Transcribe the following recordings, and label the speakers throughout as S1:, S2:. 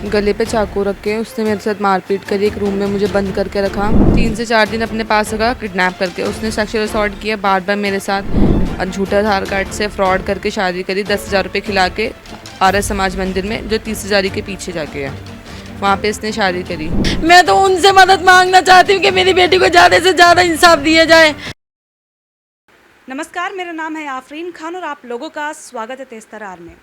S1: गले पे चाकू रख के उसने मेरे साथ मारपीट करी, एक रूम में मुझे बंद करके रखा, 3 से 4 दिन अपने पास रखा, किडनैप करके उसने सेक्सुअल असॉल्ट किया बार बार मेरे साथ और झूठा आधार कार्ड से फ्रॉड करके शादी करी 10,000 रुपये खिला के आर्य समाज मंदिर में जो 30,000 के पीछे जाके है, वहाँ पे इसने शादी करी।
S2: मैं तो उनसे मदद मांगना चाहती हूँ कि मेरी बेटी को ज़्यादा से ज़्यादा इंसाफ दिया जाए।
S3: नमस्कार, मेरा नाम है आफरीन खान और आप लोगों का स्वागत है तेज तरार में।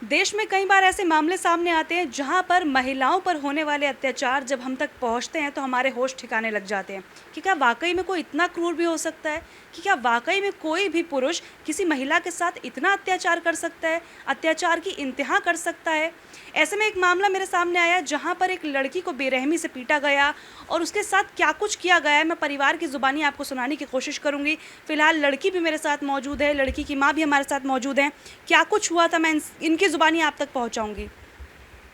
S3: देश में कई बार ऐसे मामले सामने आते हैं जहां पर महिलाओं पर होने वाले अत्याचार जब हम तक पहुंचते हैं तो हमारे होश ठिकाने लग जाते हैं कि क्या वाकई में कोई इतना क्रूर भी हो सकता है, कि क्या वाकई में कोई भी पुरुष किसी महिला के साथ इतना अत्याचार कर सकता है, अत्याचार की इंतहा कर सकता है। ऐसे में एक मामला मेरे सामने आया जहां पर एक लड़की को बेरहमी से पीटा गया और उसके साथ क्या कुछ किया गया है मैं परिवार की ज़ुबानी आपको सुनाने की कोशिश करूंगी। फिलहाल लड़की भी मेरे साथ मौजूद है, लड़की की माँ भी हमारे साथ मौजूद है। क्या कुछ हुआ था मैं इनकी ज़ुबानी आप तक पहुंचाऊंगी।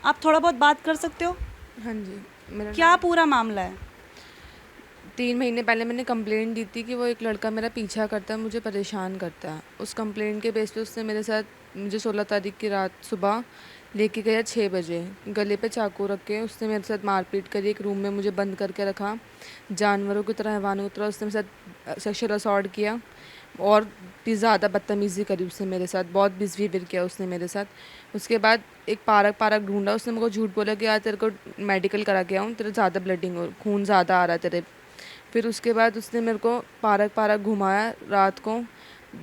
S3: आप थोड़ा बहुत बात कर सकते हो?
S1: हाँ जी, मेरा
S3: क्या पूरा मामला है?
S1: 3 महीने पहले मैंने कंप्लेंट दी थी कि वो एक लड़का मेरा पीछा करता है, मुझे परेशान करता है। उस कंप्लेंट के बेस पे उसने मेरे साथ मुझे 16 तारीख की रात सुबह लेके गया 6 बजे, गले पे चाकू रख के उसने मेरे साथ मारपीट करी, एक रूम में मुझे बंद करके रखा, जानवरों की तरह, हैवानों की तरह उसने मेरे साथ सेक्सुअल असॉल्ट किया और भी ज़्यादा बदतमीज़ी करी उसने मेरे साथ, बहुत मिसबिहेवियर किया उसने मेरे साथ। उसके बाद एक पार्क ढूंढा, उसने मेरे को झूठ बोला कि यार तेरे को मेडिकल करा के आऊँ, तेरे ज़्यादा ब्लडिंग हो, खून ज़्यादा आ रहा है तेरे। फिर उसके बाद उसने मेरे को पार्क घुमाया रात को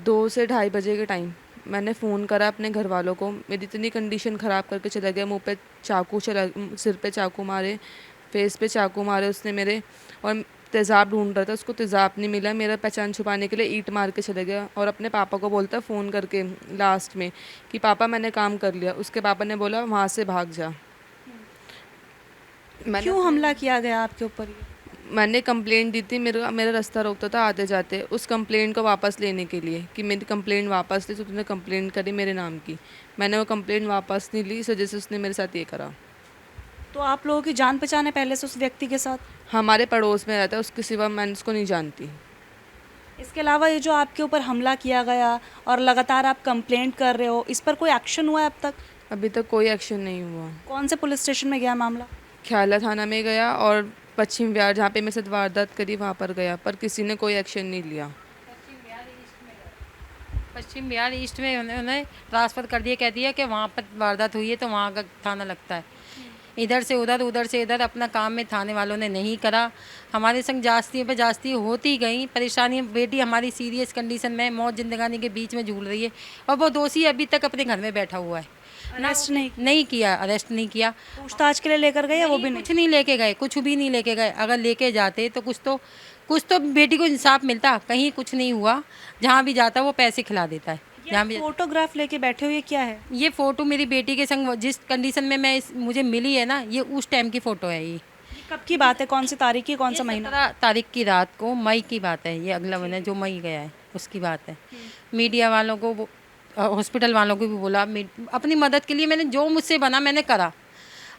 S1: 2 से ढाई बजे के टाइम। मैंने फ़ोन करा अपने घर वालों को, मेरी इतनी कंडीशन ख़राब करके चला गया, मुंह पे चाकू चला, सिर पे चाकू मारे, फेस पे चाकू मारे उसने मेरे, और तेज़ाब ढूंढ रहा था, उसको तेज़ाब नहीं मिला, मेरा पहचान छुपाने के लिए ईंट मार के चले गया और अपने पापा को बोलता फ़ोन करके लास्ट में कि पापा मैंने काम कर लिया। उसके पापा ने बोला वहाँ से भाग जा।
S3: क्यों हमला किया गया आपके ऊपर?
S1: मैंने कंप्लेंट दी थी, मेरा मेरा रास्ता रोकता था आते जाते, उस कंप्लेंट को वापस लेने के लिए कि मेरी कंप्लेंट वापस ली, तो तूने कंप्लेंट करी मेरे नाम की। मैंने वो कंप्लेंट वापस नहीं ली, इस वजह से उसने मेरे साथ ये करा।
S3: तो आप लोगों की जान पहचान है पहले से उस व्यक्ति के साथ?
S1: हमारे पड़ोस में रहता है, उसके सिवा मैं उसको नहीं जानती।
S3: इसके अलावा ये जो आपके ऊपर हमला किया गया और लगातार आप कंप्लेंट कर रहे हो, इस पर कोई एक्शन हुआ है अब तक?
S1: अभी तक कोई एक्शन नहीं हुआ।
S3: कौन से पुलिस स्टेशन में गया मामला?
S1: ख्याला थाना में गया और पश्चिम विहार जहाँ पे मेरे साथ वारदात करी वहाँ पर गया, पर किसी ने कोई एक्शन नहीं लिया।
S2: पश्चिम बिहार ईस्ट में उन्होंने ट्रांसफ़र कर दिया, कह दिया कि वहाँ पर वारदात हुई है तो वहाँ का थाना लगता है। इधर से उधर, उधर से इधर अपना काम में थाने वालों ने नहीं करा। हमारे संग जास्ती पे जास्ती होती गई परेशानी। बेटी हमारी सीरियस कंडीशन में मौत जिंदगानी के बीच में झूल रही है और वो दोषी अभी तक अपने घर में बैठा हुआ है।
S3: अरेस्ट नहीं
S2: किया, अरेस्ट नहीं किया।
S3: पूछताछ के लिए लेकर गए या वो भी नहीं?
S2: कुछ नहीं लेके गए, कुछ भी नहीं लेके गए। अगर लेके जाते तो कुछ तो बेटी को इंसाफ मिलता। कहीं कुछ नहीं हुआ। जहाँ भी जाता वो पैसे खिला देता है। जहाँ भी
S3: फोटोग्राफ लेके बैठे हुए क्या है?
S2: ये फ़ोटो मेरी बेटी के संग जिस कंडीशन में मुझे मिली है ना, ये उस टाइम की फ़ोटो है। ये
S3: कब की बात है? कौन सी तारीख की, कौन सा महीना?
S2: 17 तारीख की रात को, मई की बात है। ये अगला महीना जो मई गया है उसकी बात है। मीडिया वालों को, हॉस्पिटल वालों को भी बोला, अपनी मदद के लिए मैंने जो मुझसे बना मैंने करा।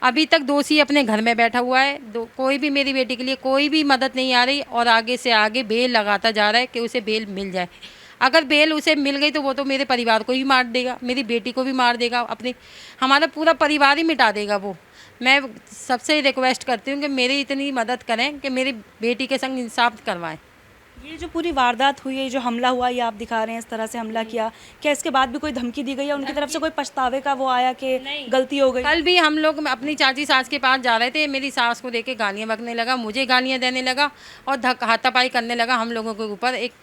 S2: अभी तक दोषी अपने घर में बैठा हुआ है। कोई भी मेरी बेटी के लिए कोई भी मदद नहीं आ रही और आगे से आगे बेल लगाता जा रहा है कि उसे बेल मिल जाए। अगर बेल उसे मिल गई तो वो तो मेरे परिवार को भी मार देगा, मेरी बेटी को भी मार देगा, हमारा पूरा परिवार ही मिटा देगा वो। मैं सबसे रिक्वेस्ट करती हूँ कि मेरी इतनी मदद करें कि मेरी बेटी के संग इंसाफ करवाएं।
S3: ये जो पूरी वारदात हुई है, जो हमला हुआ, ये आप दिखा रहे हैं, इस तरह से हमला किया, क्या इसके बाद भी कोई धमकी दी गई या उनकी तरफ से कोई पछतावे का वो आया कि गलती हो गई?
S2: कल भी हम लोग अपनी चाची सास के पास जा रहे थे, मेरी सास को देके गालियाँ बकने लगा, मुझे गालियाँ देने लगा और हाथापाई करने लगा हम लोगों के ऊपर। एक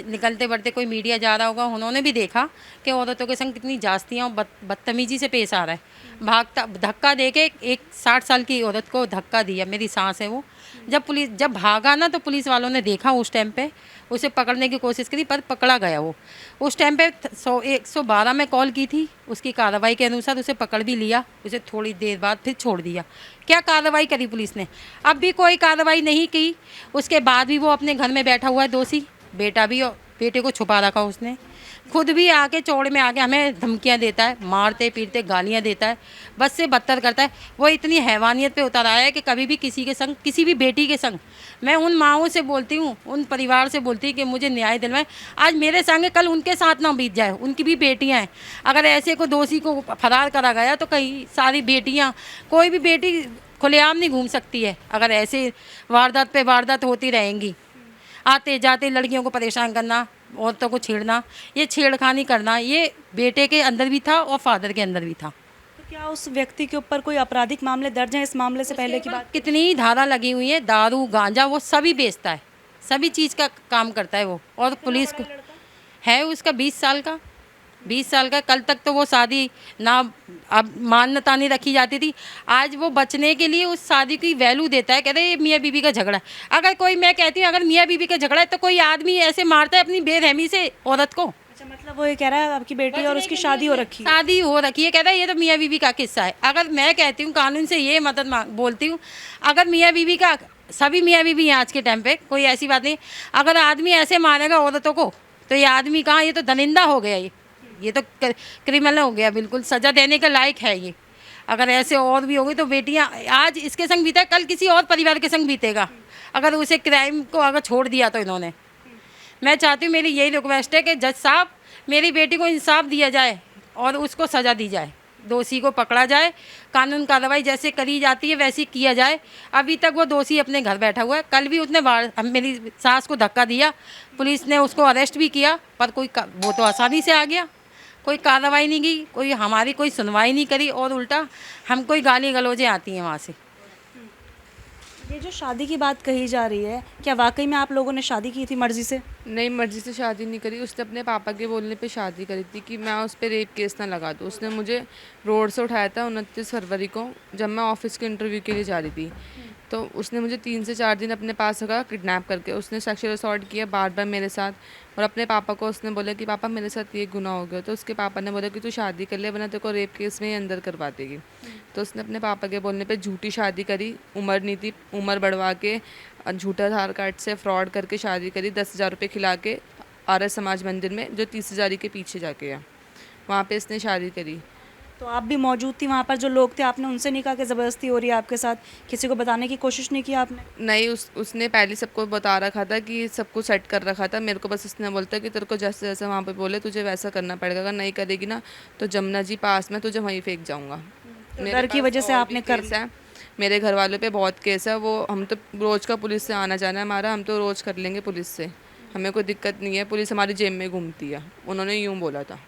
S2: निकलते बढ़ते कोई मीडिया जा रहा होगा, उन्होंने भी देखा कि औरतों के संग कितनी जास्तियाँ और बदतमीजी से पेश आ रहा है। भागता धक्का दे के एक 60 साल की औरत को धक्का दिया, मेरी सास है वो। जब भागा ना तो पुलिस वालों ने देखा, उस टाइम पे उसे पकड़ने की कोशिश करी पर पकड़ा गया वो। उस टाइम पे 112 में कॉल की थी, उसकी कार्रवाई के अनुसार उसे पकड़ भी लिया। उसे थोड़ी देर बाद फिर छोड़ दिया। क्या कार्रवाई करी पुलिस ने? अब भी कोई कार्रवाई नहीं की। उसके बाद भी वो अपने घर में बैठा हुआ है दोषी। बेटा भी, बेटे को छुपा रखा उसने। खुद भी आके चौड़ में आके हमें धमकियां देता है, मारते पीटते गालियां देता है, बस से बदतर करता है। वो इतनी हैवानियत पे उतर आया है कि कभी भी किसी के संग, किसी भी बेटी के संग, मैं उन माँओं से बोलती हूँ, उन परिवार से बोलती हूँ कि मुझे न्याय दिलवाएं। आज मेरे संग कल उनके साथ ना बीत जाए, उनकी भी बेटियाँ हैं। अगर ऐसे को दोषी को फरार करा गया तो कई सारी बेटियाँ, कोई भी बेटी खुलेआम नहीं घूम सकती है अगर ऐसे वारदात पे वारदात होती रहेंगी। आते जाते लड़कियों को परेशान करना, औरतों को छेड़ना, ये छेड़खानी करना, ये बेटे के अंदर भी था और फादर के अंदर भी था।
S3: तो क्या उस व्यक्ति के ऊपर कोई आपराधिक मामले दर्ज हैं इस मामले से पहले की बात?
S2: कितनी धारा लगी हुई है, दारू गांजा वो सभी बेचता है, सभी चीज़ का काम करता है वो। और पुलिस को है उसका 20 साल का, 20 साल का। कल तक तो वो शादी ना, अब मान्यता नहीं रखी जाती थी, आज वो बचने के लिए उस शादी की वैल्यू देता है। कहते हैं ये मियाँ बीवी का झगड़ा है। अगर कोई, मैं कहती हूँ अगर मियाँ बीवी का झगड़ा है तो कोई आदमी ऐसे मारता है अपनी बेरहमी से औरत को?
S3: अच्छा, मतलब वो ये कह रहा है आपकी बेटी और उसकी शादी हो रखी है।
S2: शादी हो रखी है, कहता है ये तो मियाँ बीवी का किस्सा है। अगर मैं कहती हूँ कानून से ये मदद बोलती हूँ, अगर मियाँ बीवी का, सभी मियाँ बीवी हैं आज के टाइम पे, कोई ऐसी बात नहीं, अगर आदमी ऐसे मारेगा औरतों को तो ये आदमी कहाँ, ये तो दरिंदा हो गया, ये तो क्रिमिनल हो गया, बिल्कुल सज़ा देने के लायक है ये। अगर ऐसे और भी होगी तो बेटियां, आज इसके संग बीता, कल किसी और परिवार के संग बीतेगा अगर उसे क्राइम को अगर छोड़ दिया तो इन्होंने। मैं चाहती हूँ, मेरी यही रिक्वेस्ट है कि जज साहब मेरी बेटी को इंसाफ दिया जाए और उसको सज़ा दी जाए, दोषी को पकड़ा जाए, कानून कार्रवाई जैसे करी जाती है वैसे किया जाए। अभी तक वो दोषी अपने घर बैठा हुआ है। कल भी उसने मेरी सास को धक्का दिया, पुलिस ने उसको अरेस्ट भी किया, पर कोई वो तो आसानी से आ गया, कोई कार्रवाई नहीं की, कोई हमारी कोई सुनवाई नहीं करी, और उल्टा हमको ही गाली गलौजें आती हैं वहाँ से।
S3: ये जो शादी की बात कही जा रही है, क्या वाकई में आप लोगों ने शादी की थी मर्जी से?
S1: नहीं, मर्जी से शादी नहीं करी, उसने अपने पापा के बोलने पे शादी करी थी कि मैं उस पर रेप केस ना लगा दूँ। उसने मुझे रोड से उठाया था 29 फरवरी को, जब मैं ऑफिस के इंटरव्यू के लिए जा रही थी। तो उसने मुझे 3 से 4 दिन अपने पास रखा, किडनैप करके उसने सेक्सुअल असॉल्ट किया बार बार मेरे साथ। और अपने पापा को उसने बोला कि पापा मेरे साथ ये गुनाह हो गया, तो उसके पापा ने बोला कि तू शादी कर ले वरना तेरे को रेप केस में ही अंदर करवा देगी। तो उसने अपने पापा के बोलने पे झूठी शादी करी, उम्र नहीं थी, उम्र बढ़वा के झूठा आधार कार्ड से फ्रॉड करके शादी करी, 10,000 रुपये खिला के आर्य समाज मंदिर में जो 30,000 के पीछे जाके है, वहाँ पे इसने शादी करी।
S3: तो आप भी मौजूद थी वहाँ पर, जो लोग थे आपने उनसे नहीं कहा कि ज़बरदस्ती हो रही है आपके साथ? किसी को बताने की कोशिश नहीं की आपने?
S1: नहीं, उसने पहले सबको बता रखा था कि सब कुछ सेट कर रखा था। मेरे को बस उसने बोलता कि तेरे को जैसे जैसे वहाँ पे बोले तुझे वैसा करना पड़ेगा, अगर नहीं करेगी ना तो जमुना जी पास में तुझे वहीं फेंक जाऊँगा।
S3: तो डर की वजह से आपने कर
S1: केस है, मेरे घर वालों पे बहुत केस है। वो हम तो रोज़ का पुलिस से आना जाना है हमारा, हम तो रोज़ कर लेंगे पुलिस से, हमें कोई दिक्कत नहीं है, पुलिस हमारी जेब में घूमती है, उन्होंने यूँ बोला था।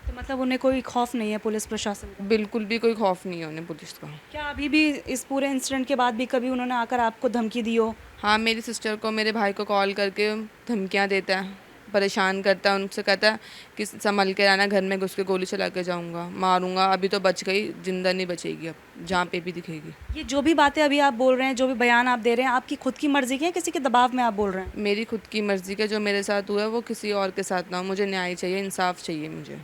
S3: तो मतलब उन्हें कोई खौफ नहीं है पुलिस प्रशासन का?
S1: बिल्कुल भी कोई खौफ नहीं है उन्हें पुलिस का।
S3: क्या अभी भी इस पूरे इंसिडेंट के बाद भी कभी उन्होंने आकर आपको धमकी दी हो?
S1: हाँ, मेरी सिस्टर को, मेरे भाई को कॉल करके धमकियाँ देता है, परेशान करता है, उनसे कहता है कि संभल के रहना, घर में घुस के गोली चला के जाऊँगा, मारूंगा। अभी तो बच गई, जिंदा नहीं बचेगी अब जहाँ पे भी दिखेगी।
S3: ये जो भी बातें अभी आप बोल रहे हैं, जो भी बयान आप दे रहे हैं, आपकी खुद की मर्जी की है, किसी के दबाव में आप बोल रहे हैं?
S1: मेरी खुद की मर्जी का, जो मेरे साथ हुआ है वो किसी और के साथ ना हो। मुझे न्याय चाहिए, इंसाफ चाहिए मुझे।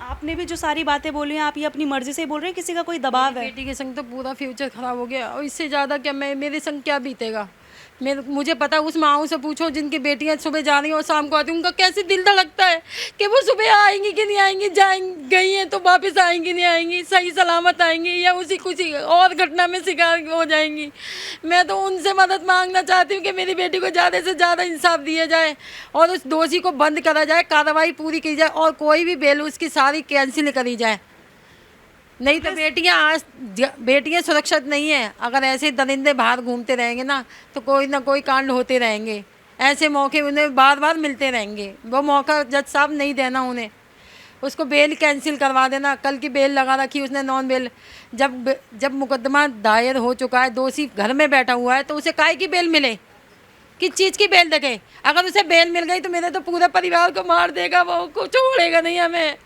S3: आपने भी जो सारी बातें बोली हैं, आप ये अपनी मर्जी से ही बोल रहे हैं, किसी का कोई दबाव है?
S2: बेटी के संग तो पूरा फ्यूचर खराब हो गया, और इससे ज़्यादा क्या मेरे संग क्या बीतेगा? मुझे पता, उस माँओं से पूछो जिनकी बेटियां सुबह जा रही हैं और शाम को आती हैं, उनका कैसे दिल धड़कता है कि वो सुबह आएंगी कि नहीं आएंगी, जाएंगी गई हैं तो वापस आएंगी नहीं आएंगी, सही सलामत आएंगी या उसी कुछ और घटना में शिकार हो जाएंगी। मैं तो उनसे मदद मांगना चाहती हूँ कि मेरी बेटी को ज़्यादा से ज़्यादा इंसाफ दिया जाए और उस दोषी को बंद करा जाए, कार्रवाई पूरी की जाए और कोई भी बेल उसकी सारी कैंसिल करी जाए। नहीं तो बेटियां सुरक्षित नहीं है। अगर ऐसे दरिंदे बाहर घूमते रहेंगे ना तो कोई ना कोई कांड होते रहेंगे, ऐसे मौके उन्हें बार बार मिलते रहेंगे। वो मौका जज साहब नहीं देना उन्हें, उसको बेल कैंसिल करवा देना। कल की बेल लगा रखी उसने, नॉन बेल। जब मुकदमा दायर हो चुका है, दोषी घर में बैठा हुआ है, तो उसे काहे की बेल मिले, किस चीज़ की बेल देखे? अगर उसे बेल मिल गई तो मेरे तो पूरे परिवार को मार देगा, वो को छोड़ेगा नहीं, हमें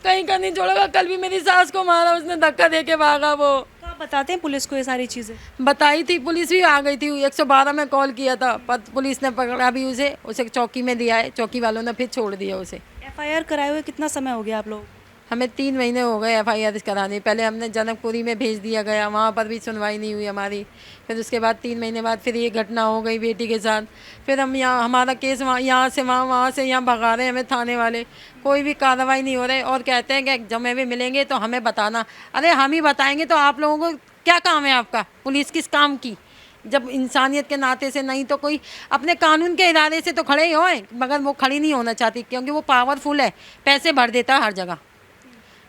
S2: कहीं का नहीं छोड़ेगा। कल भी मेरी सास को मारा उसने, धक्का दे के भागा वो।
S3: तो आप बताते हैं पुलिस को ये सारी चीज़ें?
S2: बताई थी, पुलिस भी आ गई थी, 112 में कॉल किया था, पर पुलिस ने पकड़ा भी उसे चौकी में दिया है, चौकी वालों ने फिर छोड़ दिया उसे।
S3: FIR कराए हुए कितना समय हो गया आप लोग?
S2: हमें 3 महीने हो गए FIR कराने। पहले हमने जनकपुरी में भेज दिया गया, वहाँ पर भी सुनवाई नहीं हुई हमारी। फिर उसके बाद 3 महीने बाद फिर ये घटना हो गई बेटी के साथ। फिर हम यहाँ, हमारा केस वहाँ, यहाँ से वहाँ, वहाँ से यहाँ भगा रहे हैं हमें थाने वाले, कोई भी कार्रवाई नहीं हो रही। और कहते हैं कि जब हमें मिलेंगे तो हमें बताना। अरे हम ही बताएंगे तो आप लोगों को क्या काम है आपका? पुलिस किस काम की? जब इंसानियत के नाते से नहीं तो कोई अपने कानून के इरादे से तो खड़े ही होए, मगर वो खड़ी नहीं होना चाहती क्योंकि वो पावरफुल है, पैसे भर देता है हर जगह,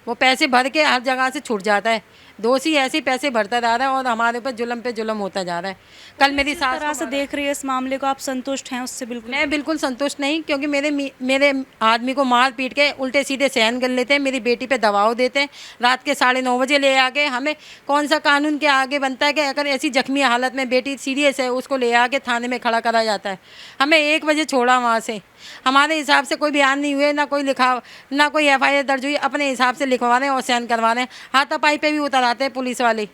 S2: वो पैसे भर के हर जगह से छूट जाता है। दोषी ऐसे ही पैसे भरता जा रहा है और हमारे ऊपर जुल्म पे जुल्म होता जा रहा है। कल मेरी सास
S3: तरह से देख रही है इस मामले को, आप संतुष्ट हैं उससे? बिल्कुल
S2: मैं बिल्कुल संतुष्ट नहीं, क्योंकि मेरे आदमी को मार पीट के उल्टे सीधे सहन कर लेते हैं, मेरी बेटी पे दबाव देते हैं, रात के 9:30 बजे ले आके। हमें कौन सा कानून के आगे बनता है कि अगर ऐसी जख्मी हालत में बेटी सीरियस है उसको ले आके थाने में खड़ा करा जाता है? हमें 1 बजे छोड़ा वहाँ से, हमारे हिसाब से कोई बयान नहीं हुए, ना कोई लिखा, ना कोई FIR दर्ज हुई, अपने हिसाब से लिखवा रहे हैं और सहन करवा रहे हैं। हाथापाई पे भी उतर आते हैं पुलिस वाले,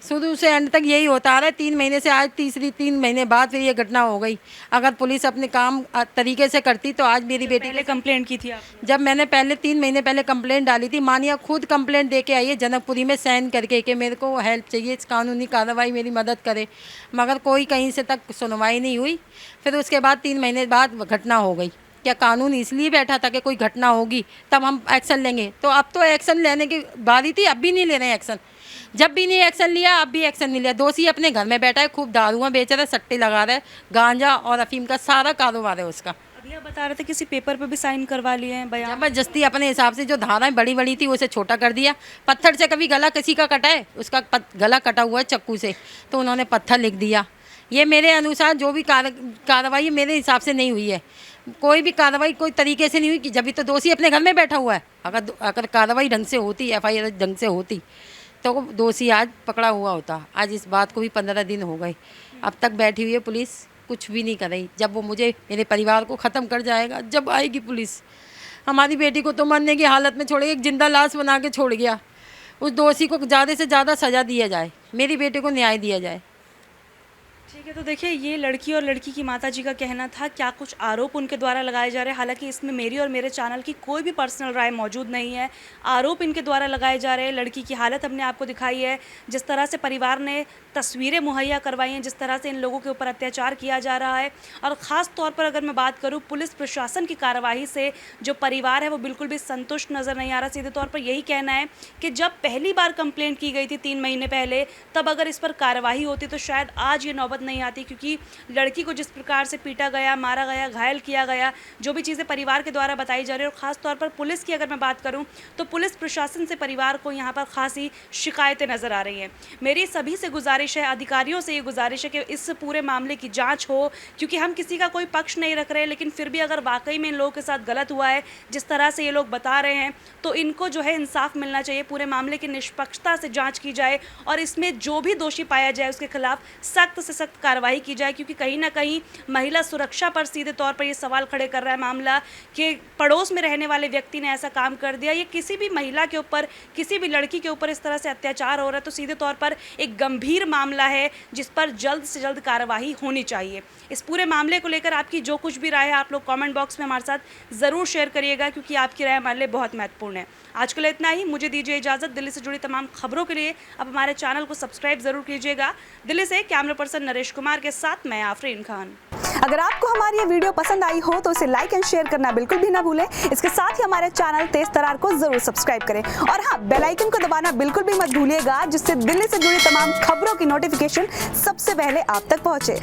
S2: शुरू से एंड तक यही होता आ रहा है। 3 महीने से आज 3 महीने बाद फिर ये घटना हो गई। अगर पुलिस अपने काम तरीके से करती तो आज मेरी बेटी
S3: पहले कंप्लेंट की थी आपने?
S2: जब मैंने पहले 3 महीने पहले कंप्लेंट डाली थी, मानिया खुद कंप्लेंट दे के आई है जनकपुरी में साइन करके कि मेरे को हेल्प चाहिए, इस कानूनी कार्रवाई मेरी मदद करे, मगर कोई कहीं से तक सुनवाई नहीं हुई। फिर उसके बाद 3 महीने बाद घटना हो गई। क्या कानून इसलिए बैठा था कि कोई घटना होगी तब हम एक्शन लेंगे? तो अब तो एक्शन लेने की बारी थी, अब भी नहीं ले रहे हैं एक्शन। जब भी नहीं एक्शन लिया, अब भी एक्शन नहीं लिया। दोषी अपने घर में बैठा है, खूब दारुआं बेच रहा है, सट्टे लगा रहा है, गांजा और अफीम का सारा कारोबार है उसका।
S3: अभी आप बता रहे थे किसी पेपर पे भी साइन करवा लिए हैं, बयान?
S2: जबरदस्ती अपने हिसाब से जो धाराएं बड़ी बड़ी थी उसे छोटा कर दिया। पत्थर से कभी गला किसी का कटा है? उसका गला कटा हुआ है चक्कू से, तो उन्होंने पत्थर लिख दिया। ये मेरे अनुसार जो भी कार्रवाई मेरे हिसाब से नहीं हुई है। कोई भी कार्रवाई कोई तरीके से नहीं हुई कि जब भी तो दोषी अपने घर में बैठा हुआ है। अगर कार्रवाई ढंग से होती, FIR ढंग से होती तो दोषी आज पकड़ा हुआ होता। आज इस बात को भी 15 दिन हो गए, अब तक बैठी हुई है पुलिस, कुछ भी नहीं कर रही। जब वो मुझे, मेरे परिवार को ख़त्म कर जाएगा, जब आएगी पुलिस। हमारी बेटी को तो मरने की हालत में छोड़, एक जिंदा लाश बना के छोड़ गया। उस दोषी को ज़्यादा से ज़्यादा सज़ा दिया जाए, मेरी बेटी को न्याय दिया जाए।
S3: ठीक है, तो देखिए ये लड़की और लड़की की माताजी का कहना था। क्या कुछ आरोप उनके द्वारा लगाए जा रहे हैं, हालांकि इसमें मेरी और मेरे चैनल की कोई भी पर्सनल राय मौजूद नहीं है। आरोप इनके द्वारा लगाए जा रहे हैं। लड़की की हालत हमने आपको दिखाई है, जिस तरह से परिवार ने तस्वीरें मुहैया करवाई हैं, जिस तरह से इन लोगों के ऊपर अत्याचार किया जा रहा है। और ख़ास तौर पर अगर मैं बात करूँ पुलिस प्रशासन की कार्रवाई से, जो परिवार है वो बिल्कुल भी संतुष्ट नज़र नहीं आ रहा। सीधे तौर पर यही कहना है कि जब पहली बार कंप्लेंट की गई थी 3 महीने पहले, तब अगर इस पर कार्रवाई होती तो शायद आज ये नौबत नहीं आती, क्योंकि लड़की को जिस प्रकार से पीटा गया, मारा गया, घायल किया गया, जो भी चीज़ें परिवार के द्वारा बताई जा रही है। और ख़ास तौर पर पुलिस की अगर मैं बात करूं तो पुलिस प्रशासन से परिवार को यहाँ पर खासी शिकायतें नज़र आ रही हैं। मेरी सभी से गुजारिश है, अधिकारियों से ये गुजारिश है कि इस पूरे मामले की जाँच हो, क्योंकि हम किसी का कोई पक्ष नहीं रख रहे, लेकिन फिर भी अगर वाकई में इन लोगों के साथ गलत हुआ है, जिस तरह से ये लोग बता रहे हैं, तो इनको जो है इंसाफ मिलना चाहिए। पूरे मामले की निष्पक्षता से जाँच की जाए और इसमें जो भी दोषी पाया जाए उसके खिलाफ सख्त से सख्त कार्रवाई की जाए, क्योंकि कहीं ना कहीं महिला सुरक्षा पर सीधे तौर पर ये सवाल खड़े कर रहा है मामला कि पड़ोस में रहने वाले व्यक्ति ने ऐसा काम कर दिया। ये किसी भी महिला के ऊपर, किसी भी लड़की के ऊपर इस तरह से अत्याचार हो रहा है तो सीधे तौर पर एक गंभीर मामला है, जिस पर जल्द से जल्द कार्रवाई होनी चाहिए। इस पूरे मामले को लेकर आपकी जो कुछ भी राय है आप लोग कमेंट बॉक्स में हमारे साथ ज़रूर शेयर करिएगा, क्योंकि आपकी राय हमारे लिए बहुत महत्वपूर्ण है। आज के लिए इतना ही, मुझे दीजिए इजाज़त। दिल्ली से जुड़ी तमाम खबरों के लिए अब हमारे चैनल को सब्सक्राइब ज़रूर कीजिएगा। दिल्ली से कैमरा पर्सन नरेश कुमार के साथ मैं आफरीन खान।
S4: अगर आपको हमारी ये वीडियो पसंद आई हो तो इसे लाइक एंड शेयर करना बिल्कुल भी ना भूलें। इसके साथ ही हमारे चैनल तेज तरार को जरूर सब्सक्राइब करें और हाँ, बेल आइकन को दबाना बिल्कुल भी मत भूलिएगा, जिससे दिल्ली से जुड़ी तमाम खबरों की नोटिफिकेशन सबसे पहले आप तक पहुंचे।